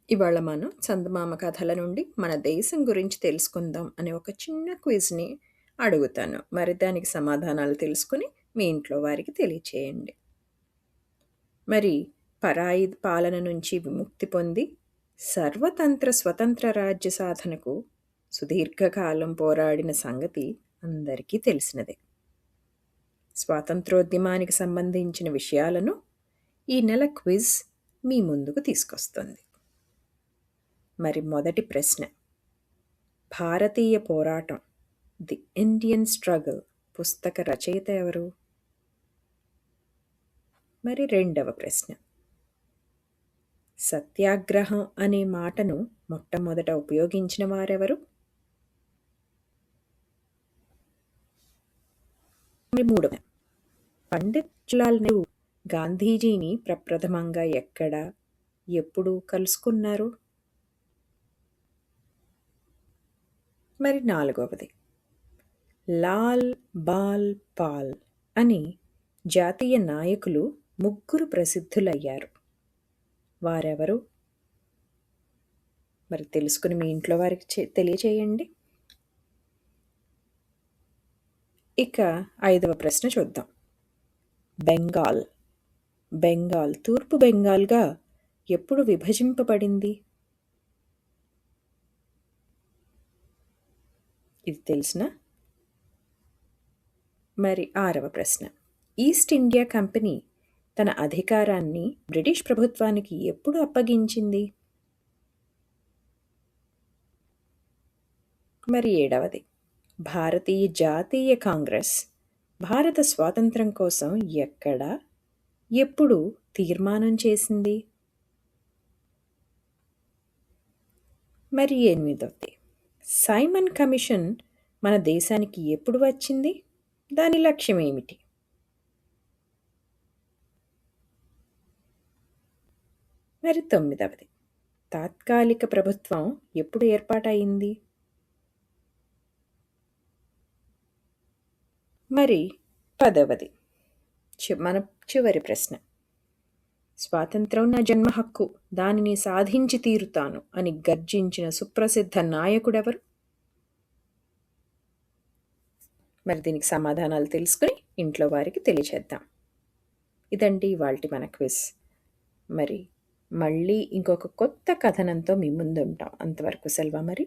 ఇవాళ మనం చందమామ కథల నుండి మన దేశం గురించి తెలుసుకుందాం అనే ఒక చిన్న క్విజ్ని అడుగుతాను. మరి దానికి సమాధానాలు తెలుసుకుని మీ ఇంట్లో వారికి తెలియచేయండి. మరి పరాయి పాలన నుంచి విముక్తి పొంది సర్వతంత్ర స్వతంత్ర రాజ్య సాధనకు సుదీర్ఘకాలం పోరాడిన సంగతి అందరికీ తెలిసినదే. స్వాతంత్రోద్యమానికి సంబంధించిన విషయాలను ఈ నెల క్విజ్ మీ ముందుకు తీసుకొస్తుంది. మరి మొదటి ప్రశ్న, భారతీయ పోరాటం ది ఇండియన్ స్ట్రగుల్ పుస్తక రచయిత ఎవరు? మరి రెండవ ప్రశ్న, సత్యాగ్రహం అనే మాటను మొట్టమొదట ఉపయోగించిన వారెవరు? మరి మూడవ, పండిత్ జవహర్లాల్ నెహ్రూ గాంధీజీని ప్రప్రథమంగా ఎక్కడ ఎప్పుడు కలుసుకున్నారు? మరి నాలుగవది, లాల్ బాల్ పాల్ అని జాతీయ నాయకులు ముగ్గురు ప్రసిద్ధులయ్యారు. వారెవరు? మరి తెలుసుకుని మీ ఇంట్లో వారికి తెలియచేయండి. ఇక ఐదవ ప్రశ్న చూద్దాం. బెంగాల్ తూర్పు బెంగాల్గా ఎప్పుడు విభజింపబడింది? ఇది తెలిసిన? మరి ఆరవ ప్రశ్న, ఈస్ట్ ఇండియా కంపెనీ తన అధికారాన్ని బ్రిటిష్ ప్రభుత్వానికి ఎప్పుడు అప్పగించింది? మరి ఏడవది, భారతీయ జాతీయ కాంగ్రెస్ భారత స్వాతంత్రం కోసం ఎక్కడ ఎప్పుడు తీర్మానం చేసింది? మరి ఎనిమిదవది, సైమన్ కమిషన్ మన దేశానికి ఎప్పుడు వచ్చింది? దాని లక్ష్యం ఏమిటి? మరి తొమ్మిదవది, తాత్కాలిక ప్రభుత్వం ఎప్పుడు ఏర్పాటయింది? మరి పదవది, మన చివరి ప్రశ్న, స్వాతంత్రం నా జన్మ హక్కు, దానిని సాధించి తీరుతాను అని గర్జించిన సుప్రసిద్ధ నాయకుడెవరు? మరి దీనికి సమాధానాలు తెలుసుకుని ఇంట్లో వారికి తెలియచేద్దాం. ఇదండి ఇవాల్టి మన క్విజ్. మరి మళ్ళీ ఇంకొక కొత్త కథనంతో మీ ముందు ఉంటాం. అంతవరకు సెలవు మరి.